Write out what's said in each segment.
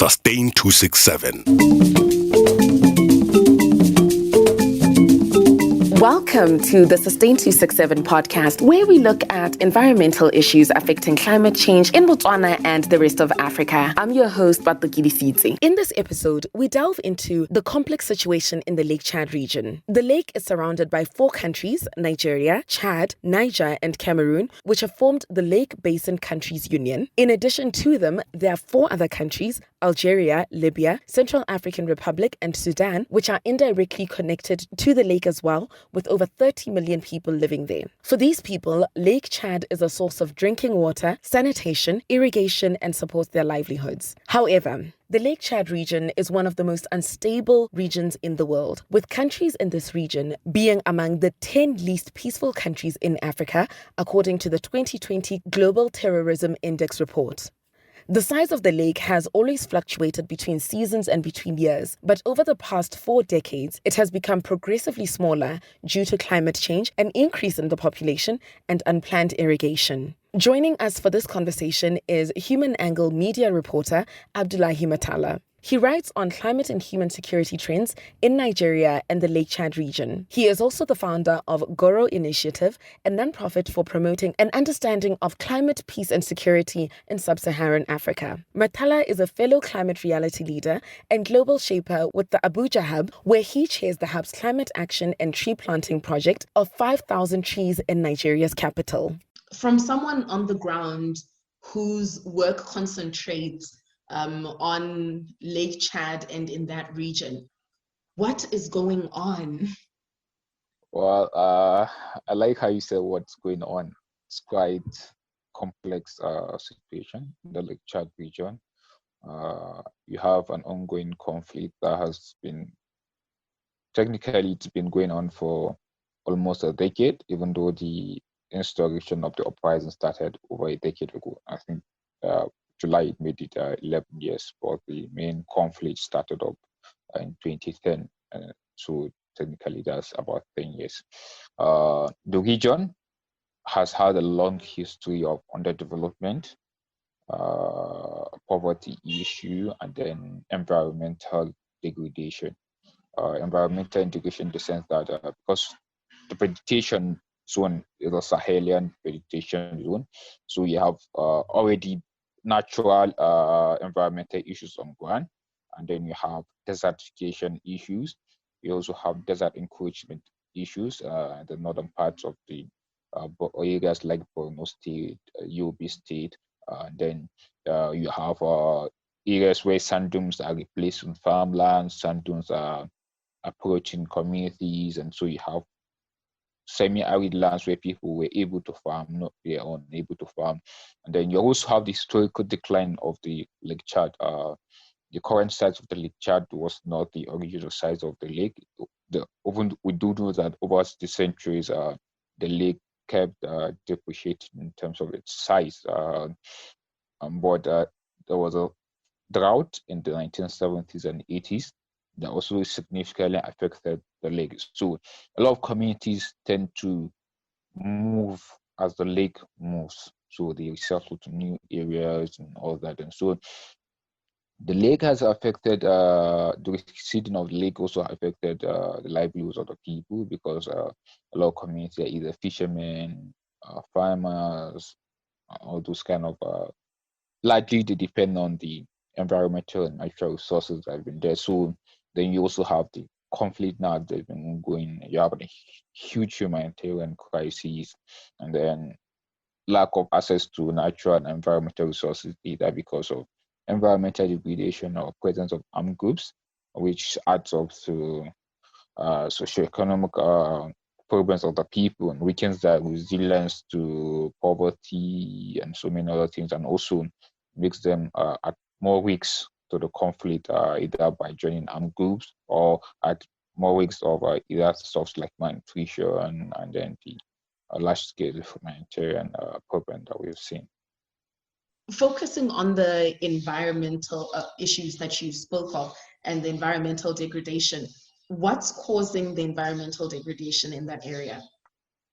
Sustain267. Welcome to the Sustain267 Podcast, where we look at environmental issues affecting climate change in Botswana and the rest of Africa. I'm your host, Livelihoods. In this episode, we delve into the complex situation in the Lake Chad region. The lake is surrounded by 4 countries, Nigeria, Chad, Niger, and Cameroon, which have formed the Lake Basin Countries Union. In addition to them, there are 4 other countries, Algeria, Libya, Central African Republic, and Sudan, which are indirectly connected to the lake as well, with over 30 million people living there. For these people, Lake Chad is a source of drinking water, sanitation, irrigation, and supports their livelihoods. However, the Lake Chad region is one of the most unstable regions in the world, with countries in this region being among the 10 least peaceful countries in Africa, according to the 2020 Global Terrorism Index report. The size of the lake has always fluctuated between seasons and between years, but over the past 4 decades, it has become progressively smaller due to climate change, an increase in the population, and unplanned irrigation. Joining us for this conversation is Humangle Media reporter Abdullahi Murtala. He writes on climate and human security trends in Nigeria and the Lake Chad region. He is also the founder of Goro Initiative, a nonprofit for promoting an understanding of climate, peace and security in sub-Saharan Africa. Murtala is a fellow climate reality leader and global shaper with the Abuja Hub, where he chairs the Hub's climate action and tree planting project of 5,000 trees in Nigeria's capital. From someone on the ground whose work concentrates on Lake Chad and in that region, what is going on? Well, I like how you said what's going on. It's quite complex situation in the Lake Chad region. You have an ongoing conflict that has been, technically it's been going on for almost a decade, even though the instauration of the uprising started over a decade ago. I think July it made it 11 years, but the main conflict started up in 2010. So technically that's about 10 years. The region has had a long history of underdevelopment, poverty issue, and then environmental degradation. Environmental degradation in the sense that because the vegetation zone is a Sahelian vegetation zone, so you have already natural environmental issues on ground, and then you have desertification issues. You also have desert encroachment issues in the northern parts of the areas like Borno State, Yobe State. Then you have areas where sand dunes are replacing farmlands, sand dunes are approaching communities, and so you have semi-arid lands where people were able to farm, not they are unable to farm. And then you also have the historical decline of the Lake Chad. The current size of the Lake Chad was not the original size of the lake. Even we do know that over the centuries, the lake kept depreciating in terms of its size. But there was a drought in the 1970s and 80s that also significantly affected the lake. So a lot of communities tend to move as the lake moves. So they settle to new areas and all that. And so the lake has affected, the receding of the lake also affected the livelihoods of the people, because a lot of communities are either fishermen, farmers, all those kind of, largely they depend on the environmental and natural resources that have been there. So then you also have the conflict now that's been ongoing. You have a huge humanitarian crisis, and then lack of access to natural and environmental resources, either because of environmental degradation or presence of armed groups, which adds up to socioeconomic problems of the people and weakens their resilience to poverty and so many other things, and also makes them at more risks to the conflict, either by joining armed groups or at more risks of either stuff like malnutrition and then the large-scale humanitarian problem that we've seen. Focusing on the environmental issues that you spoke of and the environmental degradation, what's causing the environmental degradation in that area?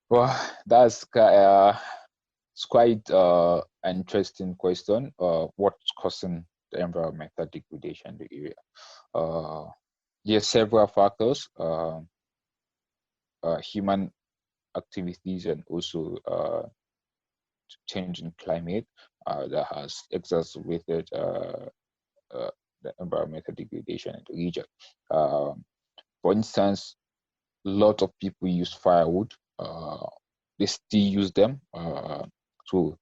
Well, that's it's quite an interesting question. What's causing the environmental degradation in the area. There are several factors, human activities, and also change in climate that has exacerbated the environmental degradation in the region. For instance, a lot of people use firewood. They still use them. So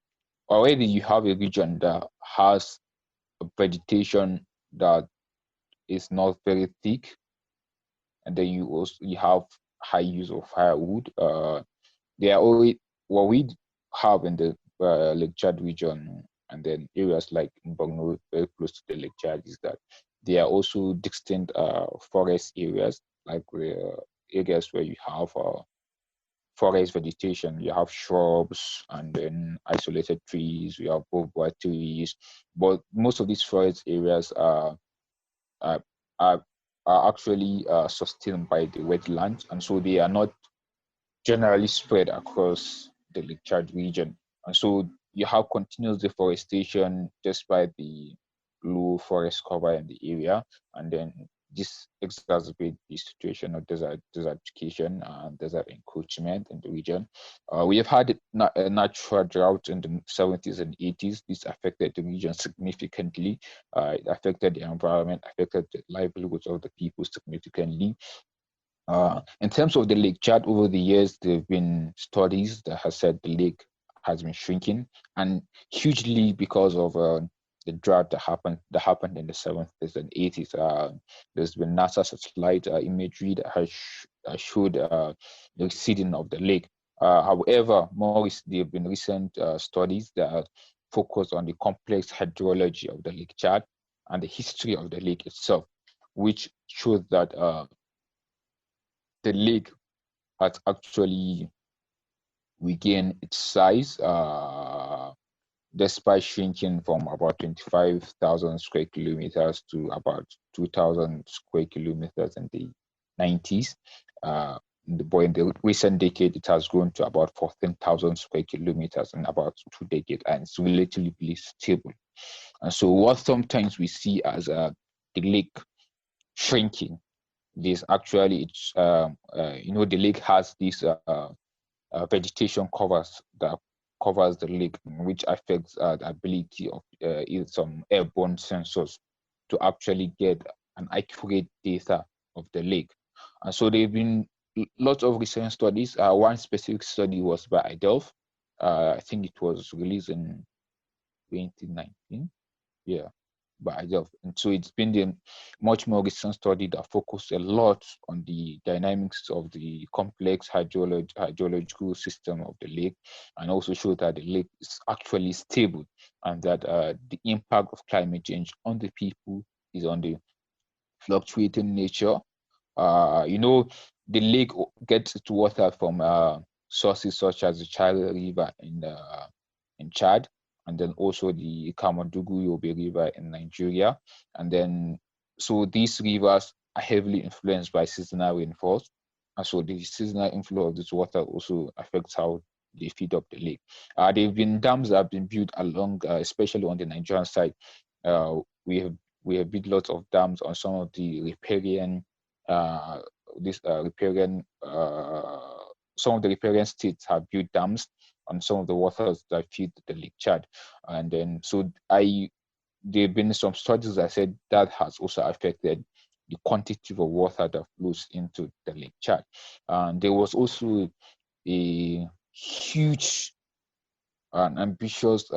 already you have a region that has a vegetation that is not very thick, and then you have high use of firewood. They are already what we have in the Lake Chad region, and then areas like Borno, very close to the Lake Chad, is that there are also distinct forest areas, like areas where you have forest vegetation. You have shrubs and then isolated trees. You have boba trees, but most of these forest areas are, are, are actually sustained by the wetlands, and so they are not generally spread across the Lake Chad region. And so you have continuous deforestation despite the low forest cover in the area. And then this exacerbates the situation of desertification and desert encroachment in the region. We have had a natural drought in the 70s and 80s. This affected the region significantly. It affected the environment, affected the livelihoods of the people significantly. In terms of the Lake Chad, over the years, there have been studies that have said the lake has been shrinking, and hugely because of the drought that happened in the 70s and 80s. There's been NASA satellite imagery that has showed the receding of the lake. However, there have been recent studies that focus on the complex hydrology of the Lake Chad and the history of the lake itself, which shows that the lake has actually regained its size despite shrinking from about 25,000 square kilometers to about 2,000 square kilometers in the 90s. But in the recent decade, it has grown to about 14,000 square kilometers in about 2 decades, and it's relatively stable. And so what sometimes we see as the lake shrinking, this actually, it's the lake has this vegetation that covers the lake, which affects the ability of some airborne sensors to actually get an accurate data of the lake. And so there have been lots of recent studies. One specific study was by IDELF. I think it was released in 2019. Yeah, by IDELF. And so it's been the much more recent study that focused a lot on the dynamics of the complex hydrological system of the lake, and also showed that the lake is actually stable, and that the impact of climate change on the people is on the fluctuating nature. The lake gets its water from sources such as the Chad River in Chad, and then also the Kamadugu-Yobe River in Nigeria. And then, so these rivers are heavily influenced by seasonal rainfalls. And so the seasonal inflow of this water also affects how they feed up the lake. There have been dams that have been built along, especially on the Nigerian side. We have built lots of dams on some of the riparian some of the riparian states have built dams on some of the waters that feed the Lake Chad. And then, so there have been some studies that said that has also affected the quantity of water that flows into the Lake Chad. And there was also a huge and ambitious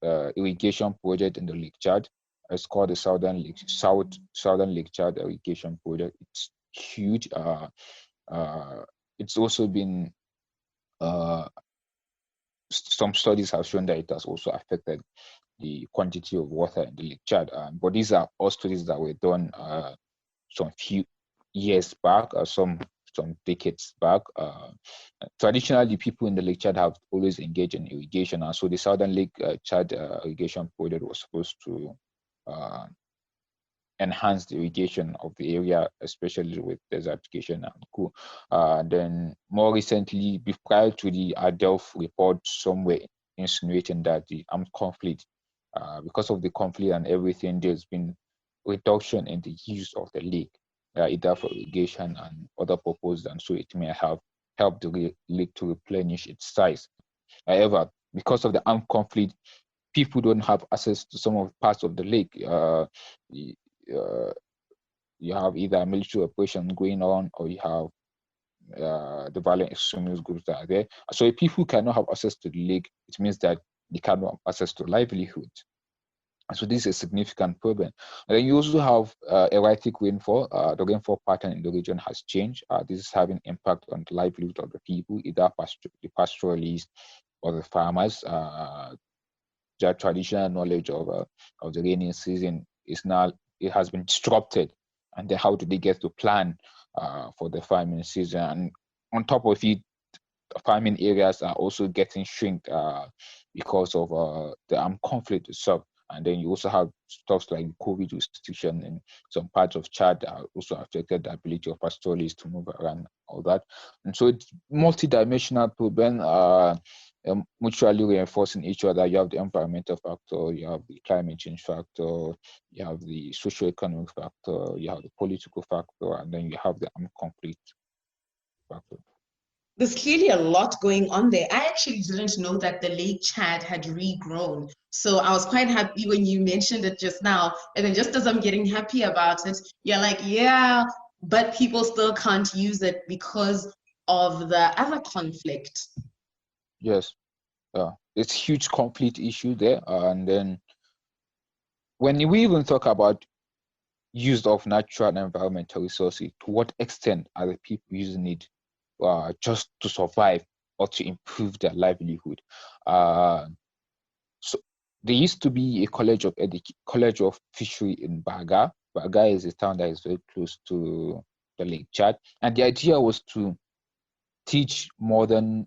irrigation project in the Lake Chad. It's called the Southern Lake Chad Irrigation Project. It's huge. It's also been some studies have shown that it has also affected the quantity of water in the Lake Chad. But these are all studies that were done some few years back, or some decades back. Traditionally, people in the Lake Chad have always engaged in irrigation, and so the Southern Lake Chad Irrigation Project was supposed to enhance the irrigation of the area, especially with desertification and co. Then more recently, prior to the ADELF report, some were insinuating that the armed conflict Because of the conflict and everything, there's been reduction in the use of the lake, either for irrigation and other purposes, and so it may have helped the lake to replenish its size. However, because of the armed conflict, people don't have access to some of parts of the lake. You have either military operations going on, or you have the violent extremist groups that are there. So if people cannot have access to the lake, it means that they cannot have access to livelihood. So this is a significant problem. And then you also have erratic rainfall. The rainfall pattern in the region has changed. This is having impact on the livelihood of the people, either the pastoralists or the farmers. Their traditional knowledge of the rainy season is now, it has been disrupted, and then how do they get to plan for the farming season? And on top of it, farming areas are also getting shrink because of the armed conflict itself. And then you also have stuff like COVID restriction in some parts of Chad that also affected the ability of pastoralists to move around, all that. And so it's multi-dimensional problem, mutually reinforcing each other. You have the environmental factor, you have the climate change factor, you have the socio-economic factor, you have the political factor, and then you have the armed conflict factor. There's clearly a lot going on there. I actually didn't know that the Lake Chad had regrown. So I was quite happy when you mentioned it just now. And then just as I'm getting happy about it, you're like, yeah, but people still can't use it because of the other conflict. Yes, it's huge conflict issue there. And then when we even talk about use of natural and environmental resources, to what extent are the people using it just to survive or to improve their livelihood? So there used to be a college of fishery in Baga. Baga is a town that is very close to the Lake Chad, and the idea was to teach modern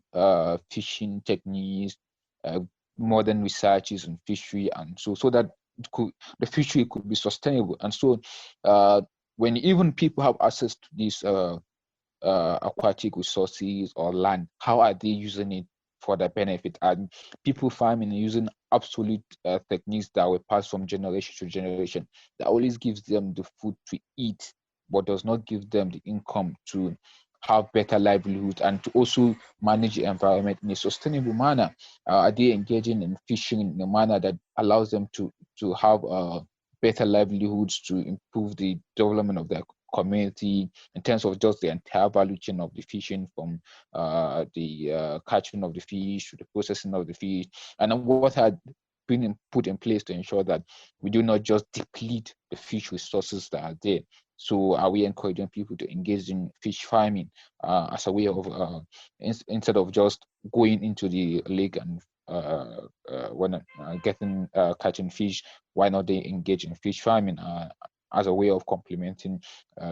fishing techniques, modern researches in fishery, and so that the fishery could be sustainable. And so when even people have access to these aquatic resources or land, how are they using it for their benefit? And people farming using obsolete techniques that were passed from generation to generation, that always gives them the food to eat, but does not give them the income to have better livelihoods and to also manage the environment in a sustainable manner. Are they engaging in fishing in a manner that allows them to have better livelihoods, to improve the development of their community in terms of just the entire value chain of the fishing, from the catching of the fish to the processing of the fish, and what had been put in place to ensure that we do not just deplete the fish resources that are there. So are we encouraging people to engage in fish farming as a way of, instead of just going into the lake and when catching fish, why not they engage in fish farming as a way of complementing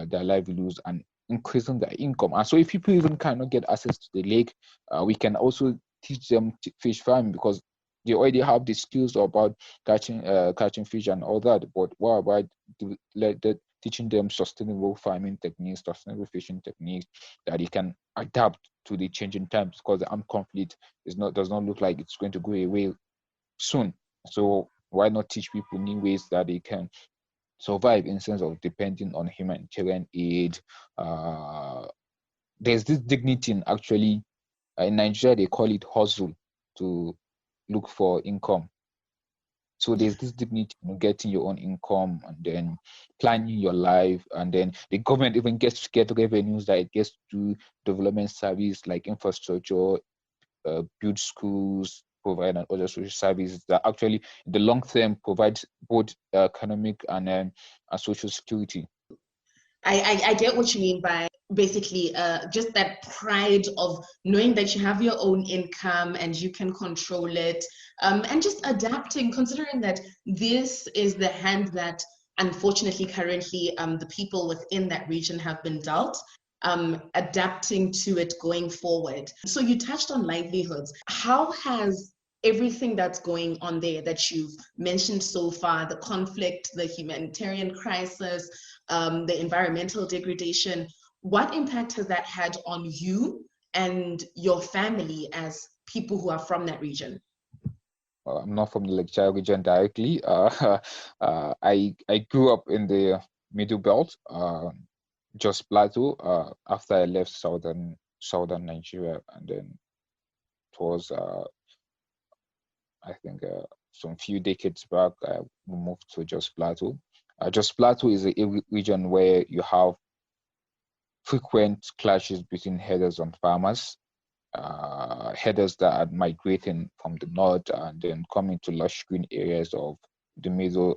their livelihoods and increasing their income? And so if people even cannot get access to the lake, we can also teach them fish farming, because they already have the skills about catching fish and all that. But what about teaching them sustainable farming techniques, sustainable fishing techniques that they can adapt to the changing times? Because the armed conflict does not look like it's going to go away soon. So why not teach people new ways that they can survive in sense of depending on humanitarian aid? There's this dignity in actually, in Nigeria they call it hustle, to look for income. So there's this dignity in getting your own income and then planning your life, and then the government even gets to get revenues that it gets to development service like infrastructure, build schools, provide and other social services that actually in the long term provides both economic and social security. I get what you mean by basically just that pride of knowing that you have your own income and you can control it, and just adapting, considering that this is the hand that unfortunately currently the people within that region have been dealt, adapting to it going forward. So you touched on livelihoods. How has everything that's going on there that you've mentioned so far, the conflict, the humanitarian crisis, the environmental degradation, what impact has that had on you and your family as people who are from that region? I'm not from the Lake Chad region directly. I grew up in the Middle Belt, just Plateau. After I left southern Nigeria, and then it was I think some few decades back, we moved to Just Plateau. Just Plateau is a region where you have frequent clashes between herders and farmers. Herders that are migrating from the north and then coming to lush green areas of the middle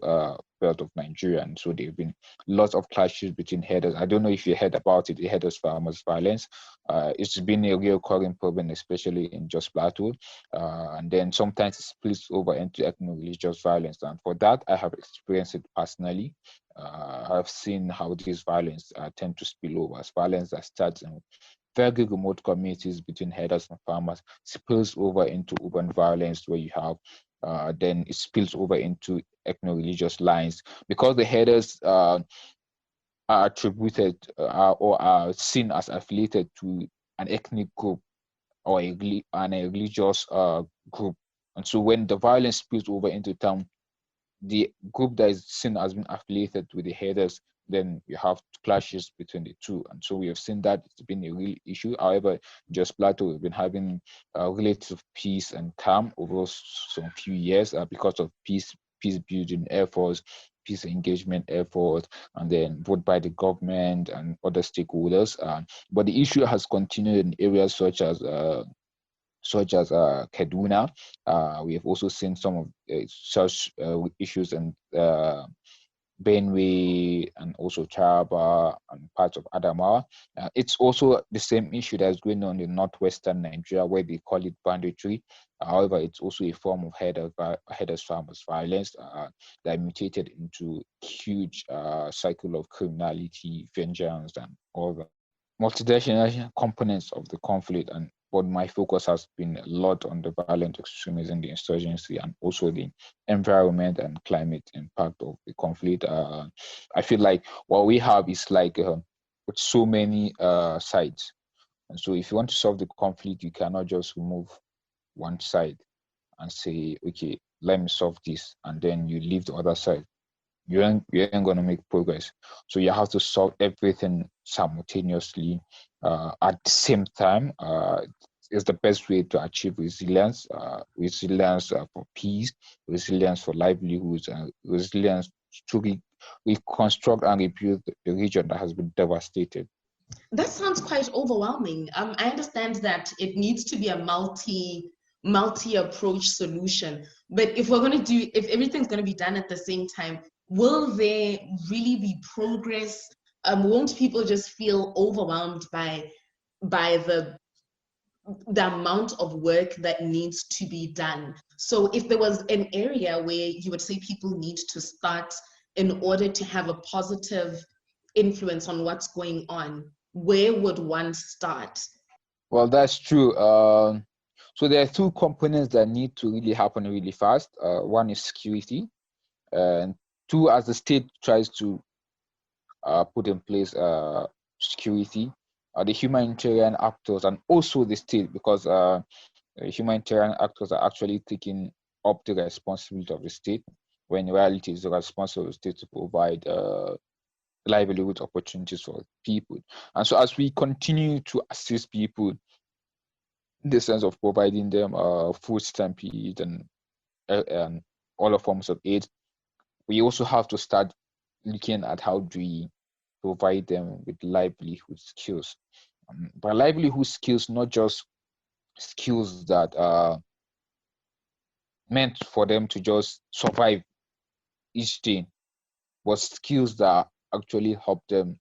belt of Nigeria. And so there have been lots of clashes between herders. I don't know if you heard about it, the herders farmers violence. It's been a recurring problem, especially in Just Plateau. And then sometimes it splits over into ethno-religious violence. And for that, I have experienced it personally. I've seen how this violence tend to spill over as violence that starts in very remote communities between herders and farmers spills over into urban violence, where you have then it spills over into ethno-religious lines because the herders are attributed or are seen as affiliated to an ethnic group or a religious group. And so when the violence spills over into town, the group that is seen as being affiliated with the herders, then you have clashes between the two. And so we have seen that it's been a real issue. However, Just Plateau, we've been having relative peace and calm over some few years because of peace building efforts, peace engagement efforts, and then both by the government and other stakeholders. But the issue has continued in areas such as Kaduna. We have also seen some of such issues in Benue and also Taraba and parts of Adamawa. It's also the same issue that's going on in northwestern Nigeria, where they call it banditry. However, it's also a form of herders farmers violence that mutated into huge cycle of criminality, vengeance, and all the multidimensional components of the conflict. And but my focus has been a lot on the violent extremism, the insurgency, and also the environment and climate impact of the conflict. I feel like what we have is like with so many sides. And so if you want to solve the conflict, you cannot just remove one side and say, okay, let me solve this, and then you leave the other side. You ain't going to make progress. So you have to solve everything simultaneously at the same time. Is the best way to achieve resilience, for peace, resilience for livelihoods, and resilience to reconstruct and rebuild the region that has been devastated. That sounds quite overwhelming. I understand that it needs to be a multi approach solution, but if everything's going to be done at the same time, will there really be progress? Won't people just feel overwhelmed by the amount of work that needs to be done? So if there was an area where you would say people need to start in order to have a positive influence on what's going on, where would one start? Well, that's true. So there are two components that need to really happen really fast. One is security, and two, as the state tries to put in place security, the humanitarian actors and also the state, because humanitarian actors are actually taking up the responsibility of the state, when in reality it's the responsibility of the state to provide livelihood opportunities for people. And so as we continue to assist people in the sense of providing them food stamps and all forms of aid, we also have to start looking at how do we provide them with livelihood skills. By livelihood skills, not just skills that are meant for them to just survive each day, but skills that actually help them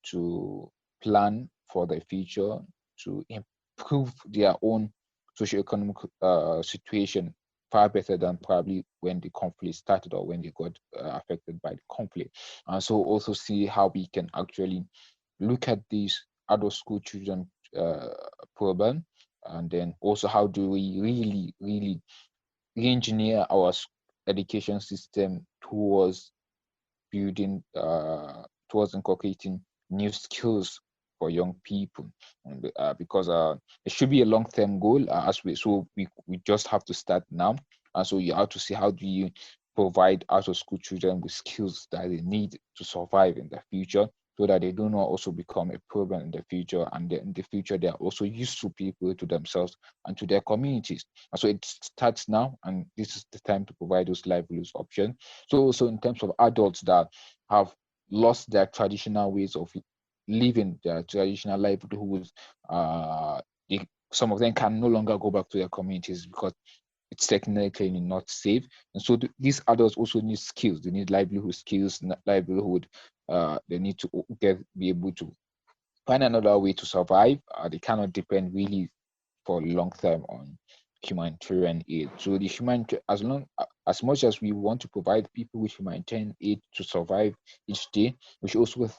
to plan for their future, to improve their own socioeconomic situation far better than probably when the conflict started or when they got affected by the conflict. And so also see how we can actually look at these adult school children problem, and then also how do we really, really re-engineer our education system towards building, towards inculcating new skills for young people, because it should be a long-term goal. We just have to start now. And so you have to see, how do you provide out of school children with skills that they need to survive in the future, so that they do not also become a problem in the future, and in the future they are also useful people to themselves and to their communities. And so it starts now, and this is the time to provide those livelihoods options. So also in terms of adults that have lost their traditional ways of living, their traditional livelihoods, some of them can no longer go back to their communities because it's technically not safe. And so these adults also need skills. They need livelihood skills, livelihood. They need to be able to find another way to survive. They cannot depend really for long term on humanitarian aid. So as much as we want to provide people with humanitarian aid to survive each day, we should also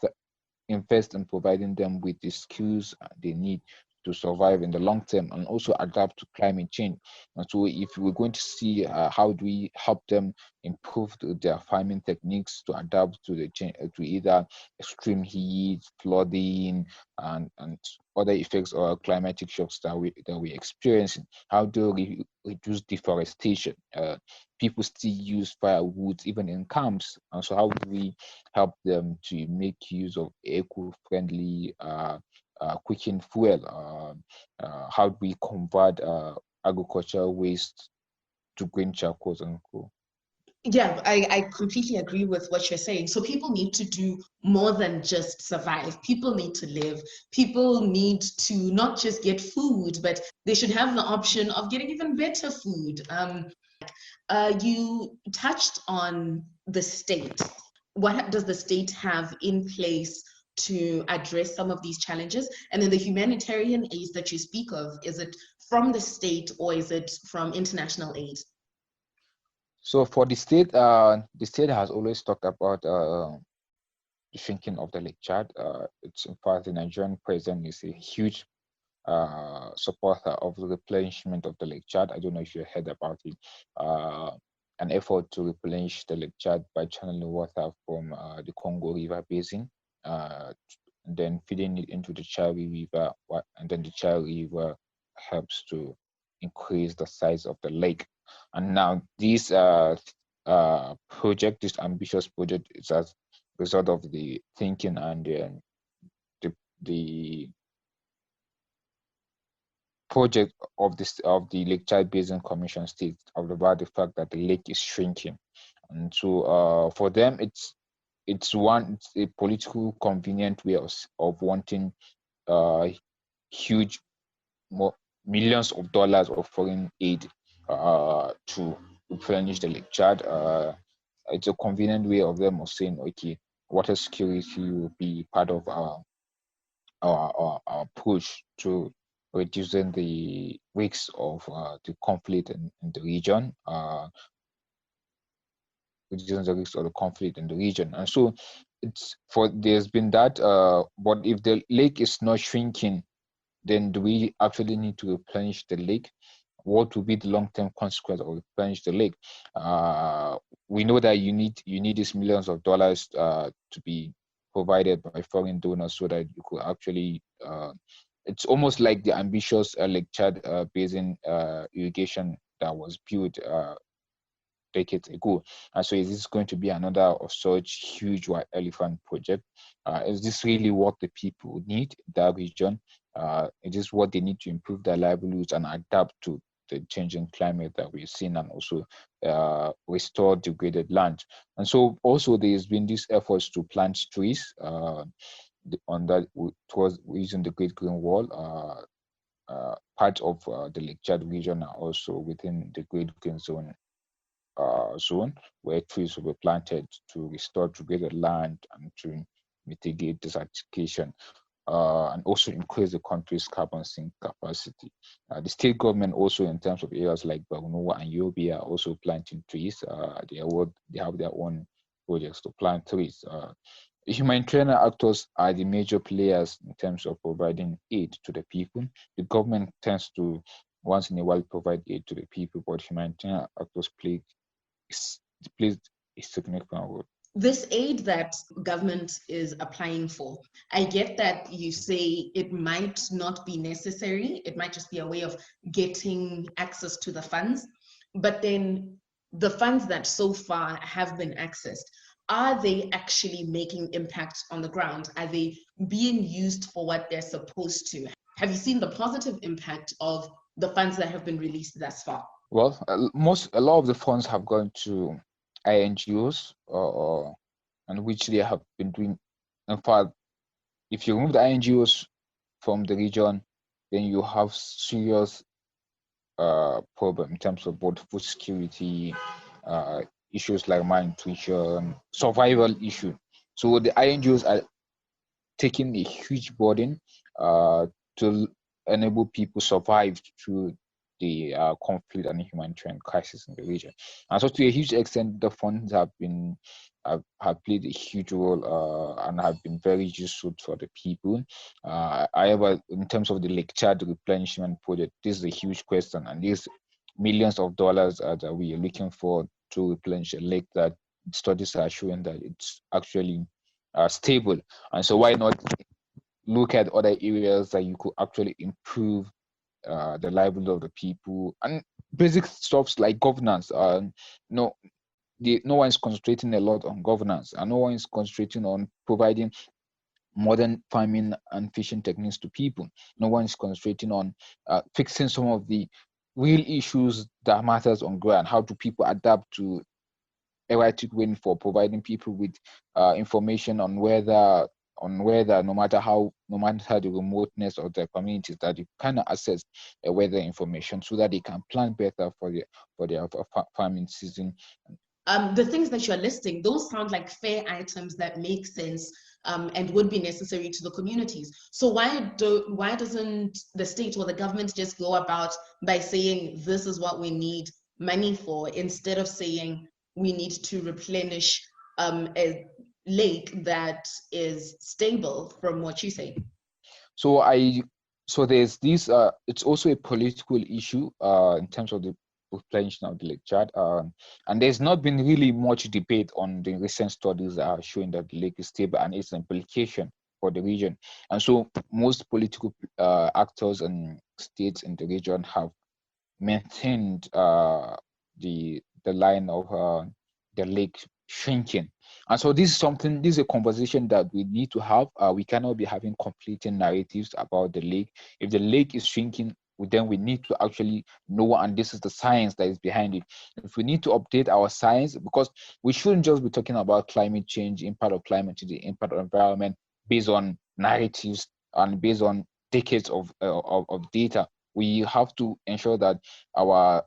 invest in providing them with the skills they need to survive in the long term, and also adapt to climate change. And so if we're going to see how do we help them improve their farming techniques to adapt to the change, to either extreme heat, flooding, and other effects or climatic shocks that we're experiencing. How do we reduce deforestation? People still use firewood even in camps, and so how do we help them to make use of eco-friendly cooking fuel? How do we convert agricultural waste to green charcoals and co? Yeah, I completely agree with what you're saying. So people need to do more than just survive. People need to live. People need to not just get food, but they should have the option of getting even better food. You touched on the state. What does the state have in place to address some of these challenges? And then the humanitarian aid that you speak of, is it from the state or is it from international aid? So for the state has always talked about the shrinking of the Lake Chad. It's in fact, the Nigerian president is a huge supporter of the replenishment of the Lake Chad. I don't know if you heard about it. An effort to replenish the Lake Chad by channeling water from the Congo River Basin, and then feeding it into the Chad River, and then the Chad River helps to increase the size of the lake. And now this project, this ambitious project, is as a result of the thinking and the project of the Lake Chad Basin Commission states about the fact that the lake is shrinking, and so for them it's a political convenient way of wanting huge millions of dollars of foreign aid to replenish the Lake Chad. It's a convenient way of them of saying, okay, water security will be part of our push to reducing the risks of the conflict in the region, reducing the risks of the conflict in the region. And so there's been that, but if the lake is not shrinking, then do we actually need to replenish the lake? What will be the long-term consequence of replenish the lake? We know that you need these millions of dollars to be provided by foreign donors so that you could actually, it's almost like the ambitious Lake Chad Basin irrigation that was built decades ago. And so is this going to be another of such huge white elephant project? Is this really what the people need in that region? It is what they need to improve their livelihoods and adapt to the changing climate that we've seen, and also restore degraded land. And so also there's been these efforts to plant trees on that towards using the Great Green Wall. Part of the Lake Chad region are also within the Great Green Zone where trees will be planted to restore degraded land and to mitigate desertification. And also increase the country's carbon sink capacity. The state government also, in terms of areas like Borno and Yobe, are also planting trees. They have their own projects to plant trees. Humanitarian actors are the major players in terms of providing aid to the people. The government tends to once in a while provide aid to the people, but humanitarian actors play a significant role. This aid that government is applying for, I get that you say it might not be necessary. It might just be a way of getting access to the funds. but then the funds that so far have been accessed, are they actually making impact on the ground? Are they being used for what they're supposed to? Have you seen the positive impact of the funds that have been released thus far? Well, a lot of the funds have gone to INGOs, and which they have been doing. In fact, if you remove the INGOs from the region, then you have serious problem in terms of both food security, issues like malnutrition, survival issue. So the INGOs are taking a huge burden to enable people survive through the conflict and humanitarian crisis in the region. And so to a huge extent, the funds have played a huge role and have been very useful for the people. However, in terms of the Lake Chad replenishment project, this is a huge question, and these millions of dollars that we are looking for to replenish a lake that studies are showing that it's actually stable. And so why not look at other areas that you could actually improve the livelihood of the people and basic stuffs like governance. No, no one is concentrating a lot on governance, and no one is concentrating on providing modern farming and fishing techniques to people. No one is concentrating on fixing some of the real issues that matters on ground. How do people adapt to erratic wind for providing people with information on weather, no matter the remoteness of their communities, that you kind of access weather information so that they can plan better for their farming season. The things that you're listing, those sound like fair items that make sense and would be necessary to the communities. So why doesn't the state or the government just go about by saying this is what we need money for, instead of saying we need to replenish a lake that is stable, from what you say? So there's this. It's also a political issue in terms of the replenishing of the Lake Chad, and there's not been really much debate on the recent studies that are showing that the lake is stable and its implication for the region. And so most political actors and states in the region have maintained the line of the lake shrinking. And so this is a conversation that we need to have. We cannot be having conflicting narratives about the lake. If the lake is shrinking, then we need to actually know, and this is the science that is behind it. If we need to update our science, because we shouldn't just be talking about climate change, impact of climate change, the impact of environment based on narratives and based on decades of data. We have to ensure that our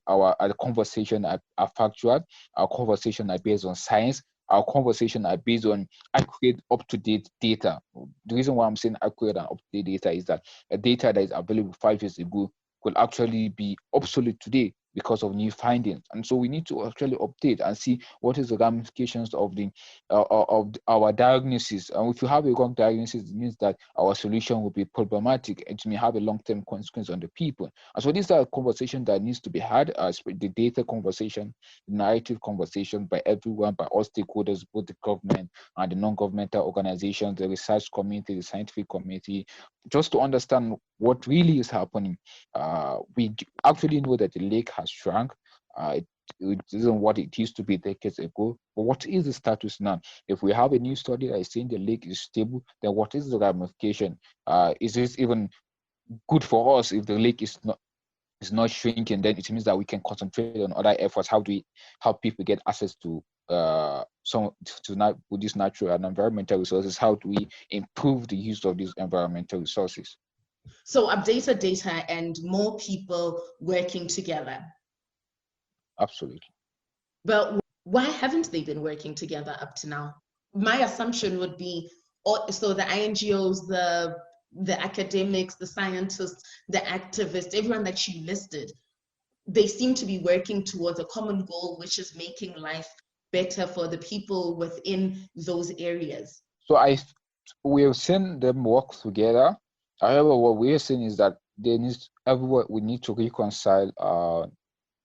conversation are factual, our conversation are based on science, our conversation are based on accurate, up-to-date data. The reason why I'm saying accurate and up-to-date data is that a data that is available 5 years ago could actually be obsolete today because of new findings. And so we need to actually update and see what is the ramifications of our diagnosis. And if you have a wrong diagnosis, it means that our solution will be problematic. It may have a long-term consequence on the people. And so these are a conversation that needs to be had, the data conversation, the narrative conversation by everyone, by all stakeholders, both the government and the non-governmental organizations, the research community, the scientific community, just to understand what really is happening. We actually know that the lake has shrunk. It isn't what it used to be decades ago. But what is the status now? If we have a new study that is saying the lake is stable, then what is the ramification? Is this even good for us if the lake is not shrinking? Then it means that we can concentrate on other efforts. How do we help people get access to these natural and environmental resources? How do we improve the use of these environmental resources? So updated data and more people working together. Absolutely. But why haven't they been working together up to now? My assumption would be, so the INGOs, the academics, the scientists, the activists, everyone that you listed, they seem to be working towards a common goal, which is making life better for the people within those areas. So we have seen them work together. However, what we are saying is that we need to reconcile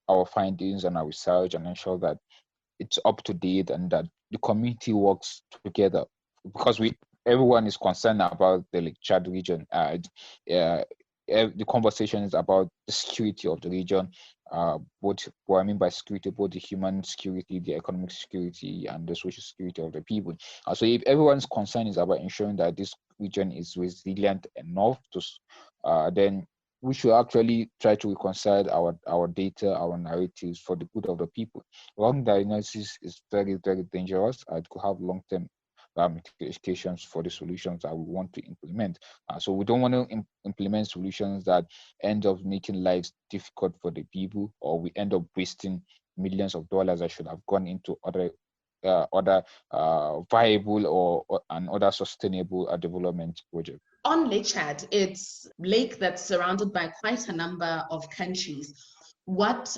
our findings and our research and ensure that it's up to date and that the community works together, because everyone is concerned about the Lake Chad region. the conversation is about the security of the region. Both what I mean by security, both the human security, the economic security, and the social security of the people. So if everyone's concern is about ensuring that this region is resilient enough to, then we should actually try to reconcile our data, our narratives for the good of the people. Wrong diagnosis is very, very dangerous. It could have long-term implications for the solutions that we want to implement. So we don't want to implement solutions that end up making lives difficult for the people, or we end up wasting millions of dollars that should have gone into other viable or and other sustainable development projects. On Lake Chad, it's a lake that's surrounded by quite a number of countries. What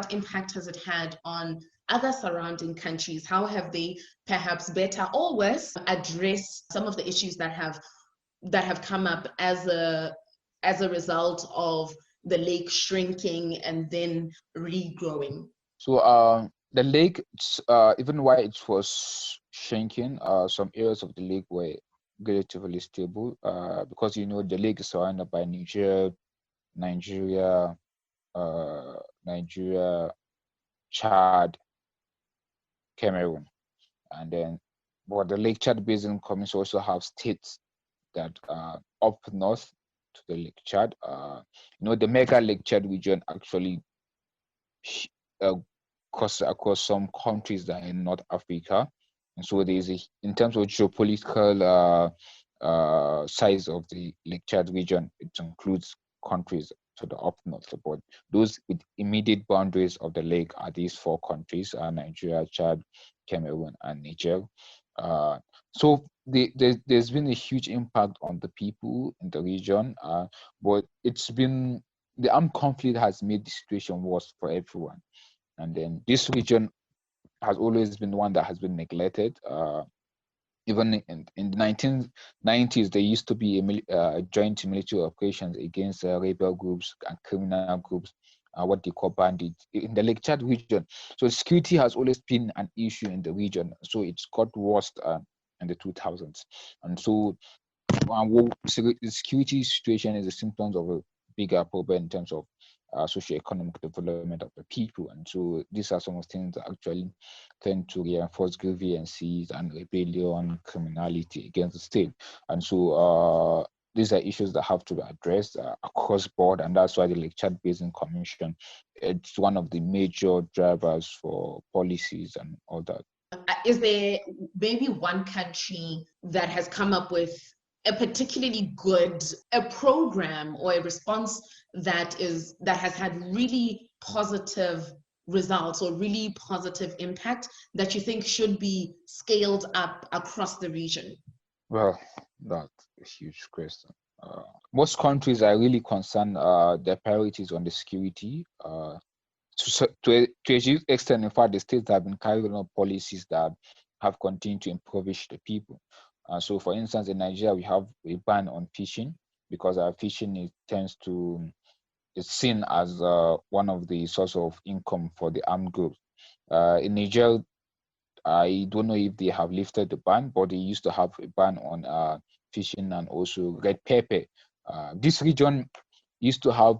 impact has it had on other surrounding countries? How have they perhaps better or worse addressed some of the issues that have come up as a result of the lake shrinking and then regrowing? So the lake, even while it was shrinking, some areas of the lake were relatively stable, because the lake is surrounded by Nigeria, Chad, Cameroon, and then but the Lake Chad Basin communities also have states that are up north to the Lake Chad. The mega Lake Chad region actually across some countries that are in North Africa, and so there is in terms of geopolitical size of the Lake Chad region, it includes countries to the up north, but those with immediate boundaries of the lake are these four countries: Nigeria, Chad, Cameroon, and Niger. So there's been a huge impact on the people in the region, but the armed conflict has made the situation worse for everyone. And then this region has always been one that has been neglected. Even in the 1990s, there used to be a joint military operations against rebel groups and criminal groups, what they call bandits, in the Lake Chad region. So security has always been an issue in the region. So it's got worse in the 2000s. And so the security situation is a symptom of a bigger problem in terms of socio-economic development of the people. And so these are some of the things that actually tend to reinforce grievances and rebellion, criminality against the state. And so these are issues that have to be addressed across board, and that's why the Lake Chad Basin Commission, it's one of the major drivers for policies and all that. Is there maybe one country that has come up with a particularly good program or a response that has had really positive results or really positive impact that you think should be scaled up across the region? Well, that's a huge question. Most countries are really concerned their priorities on the security. To a huge extent, in fact, the states have been carrying out policies that have continued to impoverish the people. So, for instance, in Nigeria, we have a ban on fishing because fishing is seen as one of the source of income for the armed groups. In Niger, I don't know if they have lifted the ban, but they used to have a ban on fishing and also red pepper. This region used to have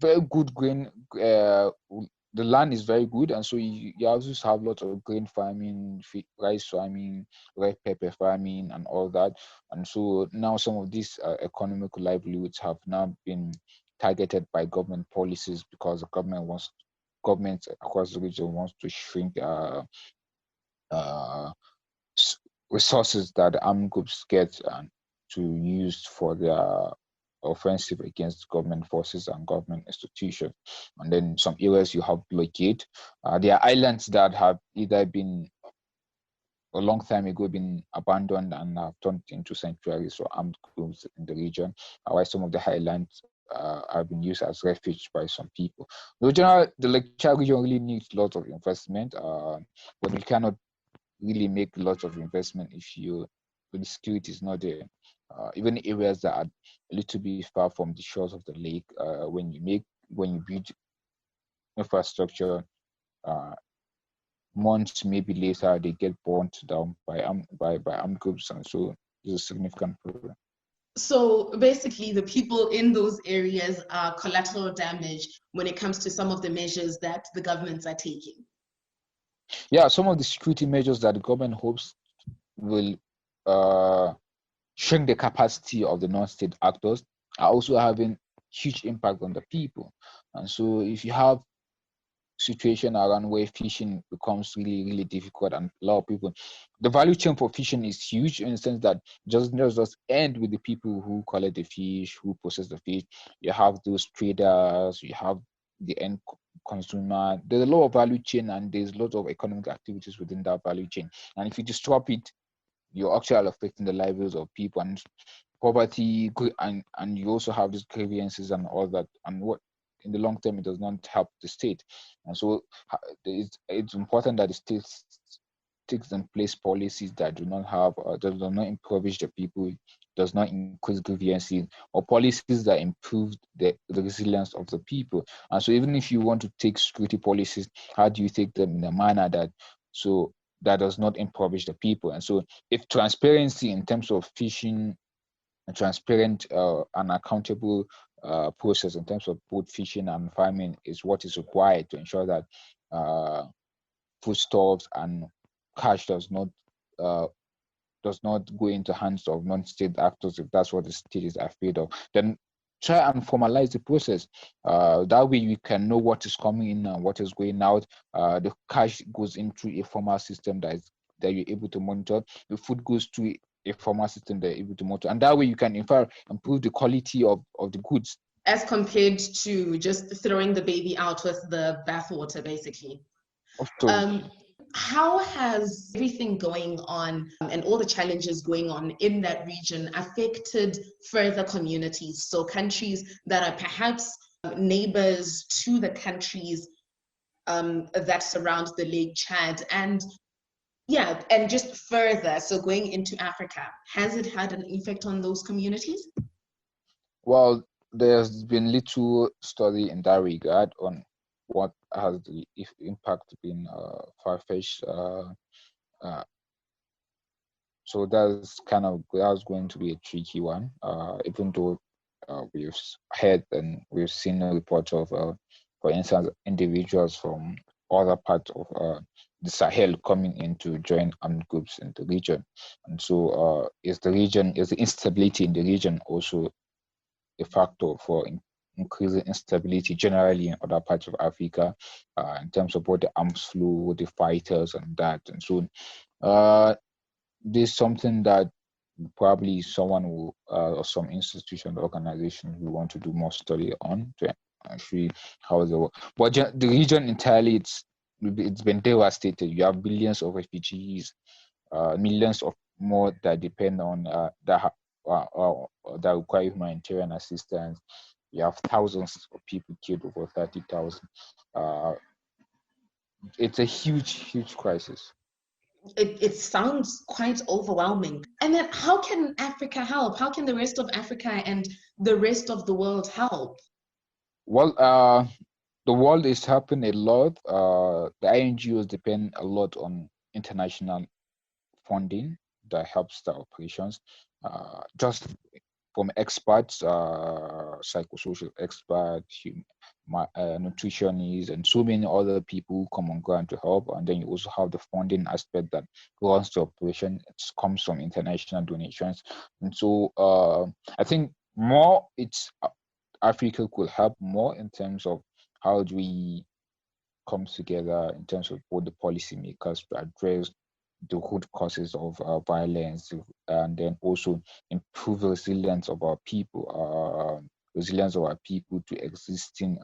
very good grain. The land is very good, and so you also have lots of grain farming, rice farming, red pepper farming, and all that. And so now some of these economic livelihoods have now been targeted by government policies because the governments across the region wants to shrink resources that the armed groups get to use for their offensive against government forces and government institutions. And then some areas you have blockade. There are islands that have either been a long time ago been abandoned and have turned into sanctuaries for armed groups in the region, while some of the highlands have been used as refuge by some people. The Lake Chad region really needs lots of investment, but we cannot really make lots of investment if the security is not there. Even areas that are a little bit far from the shores of the lake, when you build infrastructure, months maybe later they get burnt down by armed groups, and so is a significant problem. So basically, the people in those areas are collateral damage when it comes to some of the measures that the governments are taking. Yeah, some of the security measures that the government hopes will shrink the capacity of the non-state actors are also having huge impact on the people. And so if you have situation around where fishing becomes really, really difficult, and a lot of people, the value chain for fishing is huge in the sense that just end with the people who collect the fish, who process the fish. You have those traders, you have the end consumer. There's a lot of value chain, and there's a lot of economic activities within that value chain. And if you disrupt it, you're actually affecting the livelihoods of people and poverty, and you also have these grievances and all that, and what in the long term it does not help the state. And so it's important that the state takes in place policies that do not have that do not impoverish the people, does not increase grievances, or policies that improve the resilience of the people. And so even if you want to take security policies, how do you take them in a manner that does not impoverish the people? And so if transparency in terms of fishing, a transparent and accountable process in terms of both fishing and farming is what is required to ensure that foodstuffs and cash does not go into hands of non-state actors, if that's what the state is afraid of, then try and formalize the process. That way you can know what is coming in and what is going out. The cash goes into a formal system that you're able to monitor. The food goes to a formal system that you're able to monitor. And that way you can, in fact, improve the quality of the goods. As compared to just throwing the baby out with the bathwater, basically. How has everything going on and all the challenges going on in that region affected further communities? So countries that are perhaps neighbors to the countries that surround the Lake Chad, and just further, so going into Africa, has it had an effect on those communities? Well, there's been little study in that regard on what has the impact been far-fetched. So that's going to be a tricky one, even though we've heard and we've seen a report of, for instance, individuals from other parts of the Sahel coming in to join armed groups in the region. And so is the instability in the region also a factor for increasing instability generally in other parts of Africa, in terms of both the arms flow, the fighters, and that. And so this is something that probably someone will, or some institution or organization will want to do more study on to actually how the world. But the region entirely, it's been devastated. You have billions of refugees, millions of more that depend on that require humanitarian assistance. You have thousands of people killed, over 30,000. It's a huge crisis. It sounds quite overwhelming. And then how can Africa help? How can the rest of Africa and the rest of the world help? Well, the world is helping a lot. The INGOs depend a lot on international funding that helps the operations. Just from experts, psychosocial experts, nutritionists, and so many other people who come on ground to help. And then you also have the funding aspect that runs the operation. It comes from international donations. And so I think more Africa could help more in terms of how do we come together in terms of both the policymakers to address the root causes of violence, and then also improve resilience of our people to existing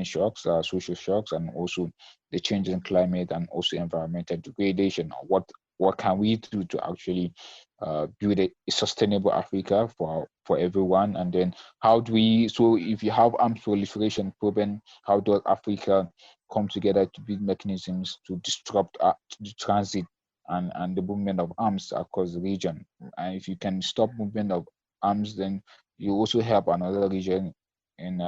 shocks, social shocks, and also the changing climate and also environmental degradation. What can we do to actually build a sustainable Africa for everyone? And then so if you have armed proliferation problem, how does Africa come together to build mechanisms to disrupt the transit and the movement of arms across the region? And if you can stop movement of arms, then you also help another region in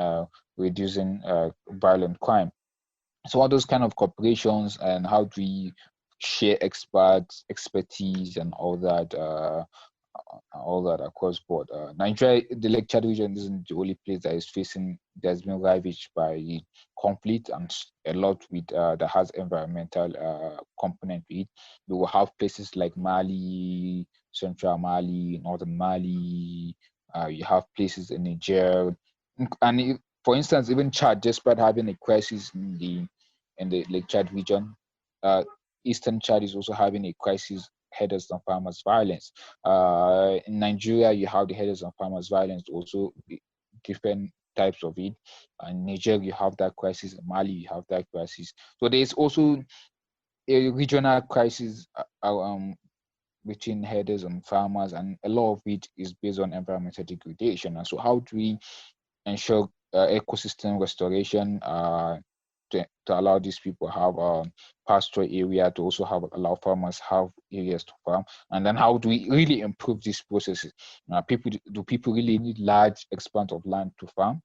reducing violent crime. So all those kind of corporations, and how do we share expertise and all that across board. Nigeria, the Lake Chad region isn't the only place that's been ravaged by conflict, and a lot with that has environmental component to it. You will have places like Mali, Central Mali, Northern Mali. You have places in Niger, and for instance, even Chad, despite having a crisis in the Lake Chad region, Eastern Chad is also having a crisis, herders and farmers violence. In Nigeria, you have the herders and farmers violence, also different types of it. In Niger, you have that crisis. In Mali, you have that crisis. So there is also a regional crisis between herders and farmers, and a lot of it is based on environmental degradation. And so how do we ensure ecosystem restoration to allow these people have pastoral area, to also allow farmers have areas to farm? And then how do we really improve these processes? Do people really need large expanse of land to farm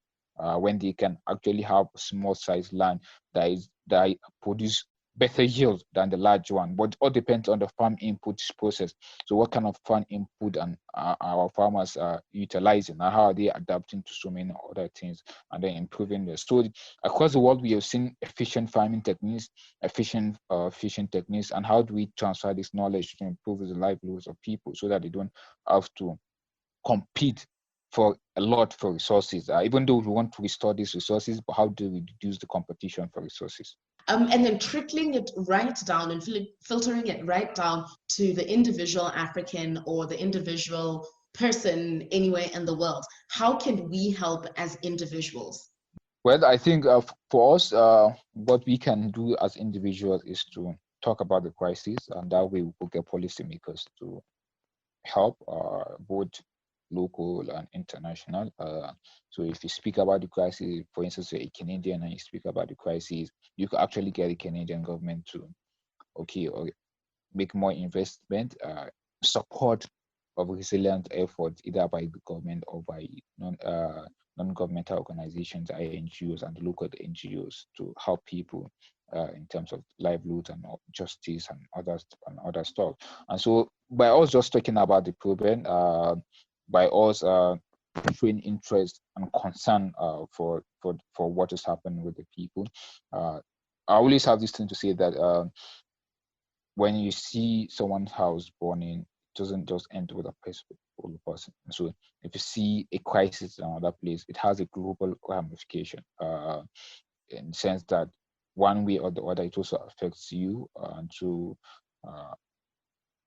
when they can actually have small size land that produce better yield than the large one? But it all depends on the farm input process. So what kind of farm input and our farmers are utilizing, and how are they adapting to so many other things, and then improving this? So across the world, we have seen efficient farming techniques, efficient techniques, and how do we transfer this knowledge to improve the livelihoods of people so that they don't have to compete for a lot for resources, even though we want to restore these resources, but how do we reduce the competition for resources? And then trickling it right down and filtering it right down to the individual African or the individual person anywhere in the world. How can we help as individuals? Well, I think for us, what we can do as individuals is to talk about the crisis, and that way we will get policymakers to help, both local and international. So if you speak about the crisis, for instance, you're a Canadian and you speak about the crisis, you could actually get the Canadian government to or make more investment, support of resilient efforts, either by the government or by non-governmental organizations, NGOs, and local NGOs, to help people in terms of livelihood and justice and other stuff. And so by us just talking about the problem, by us showing interest and concern for what is happening with the people, I always have this thing to say that when you see someone's house burning, it doesn't just end with a person. So if you see a crisis in another place, it has a global ramification, in the sense that one way or the other, it also affects you, and so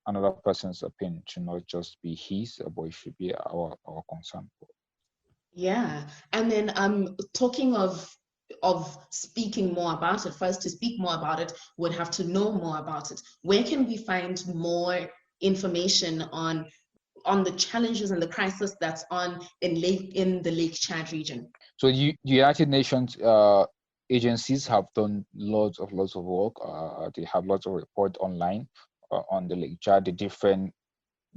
another person's opinion should not just be his, but it should be our concern. Yeah, and then talking of speaking more about it, first to speak more about it would have to know more about it. Where can we find more information on the challenges and the crisis that's in the Lake Chad region? So the United Nations agencies have done lots of work. They have lots of reports online on the Lake Chad, the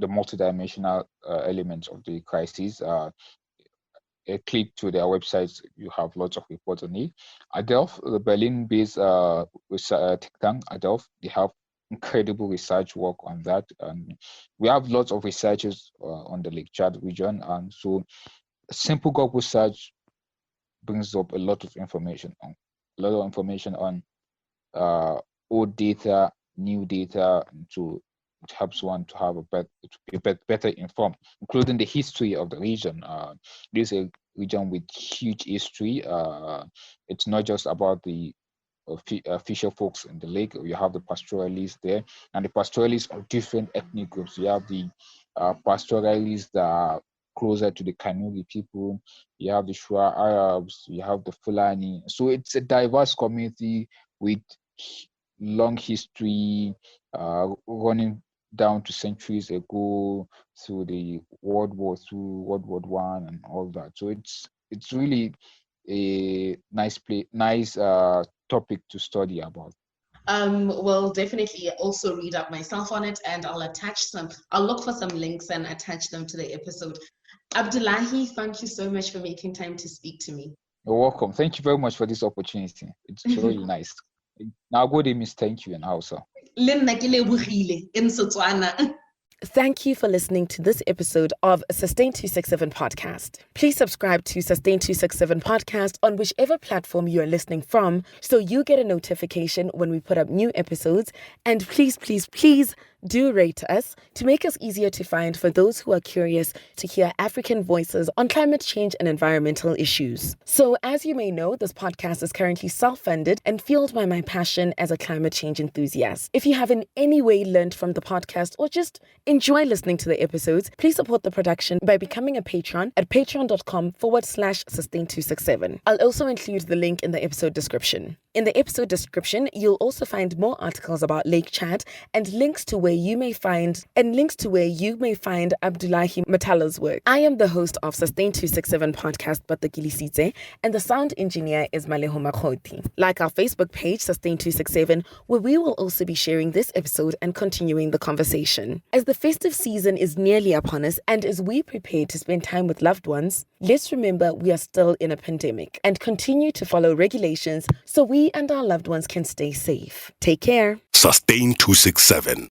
multidimensional elements of the crisis. A click to their websites, you have lots of reports on it. ADELF, the Berlin-based think tank, ADELF, they have incredible research work on that. And we have lots of researchers on the Lake Chad region. And so a simple Google search brings up a lot of information on old data, new data, and so it helps one to have better informed, including the history of the region. This is a region with huge history. It's not just about the fisher folks in the lake. You have the pastoralists there, and the pastoralists are different ethnic groups. You have the pastoralists that are closer to the Kanuri people. You have the Shua Arabs. You have the Fulani. So it's a diverse community with long history, running down to centuries ago, through the World War II, World War I, and all that. So it's really a nice topic to study about. Well, definitely also read up myself on it, and I'll look for some links and attach them to the episode. Abdullahi, thank you so much for making time to speak to me. You're welcome. Thank you very much for this opportunity. It's really nice. Now, good evening, thank you, and also. Le nna ke lebogile in Setswana. Thank you for listening to this episode of Sustain267 Podcast. Please subscribe to Sustain267 Podcast on whichever platform you are listening from so you get a notification when we put up new episodes. And please, please, please do rate us to make us easier to find for those who are curious to hear African voices on climate change and environmental issues. So as you may know, this podcast is currently self-funded and fueled by my passion as a climate change enthusiast. If you have in any way learned from the podcast or just enjoy listening to the episodes, please support the production by becoming a patron at patreon.com/sustain267. I'll also include the link in the episode description. In the episode description, you'll also find more articles about Lake Chad and links to where you may find Abdullahi Murtala's work. I am the host of Sustain267 Podcast, Livelihoods, and the sound engineer is Maleho Makgoti. Like our Facebook page, Sustain267, where we will also be sharing this episode and continuing the conversation. As the festive season is nearly upon us, and as we prepare to spend time with loved ones, let's remember we are still in a pandemic and continue to follow regulations so we and our loved ones can stay safe. Take care. Sustain267.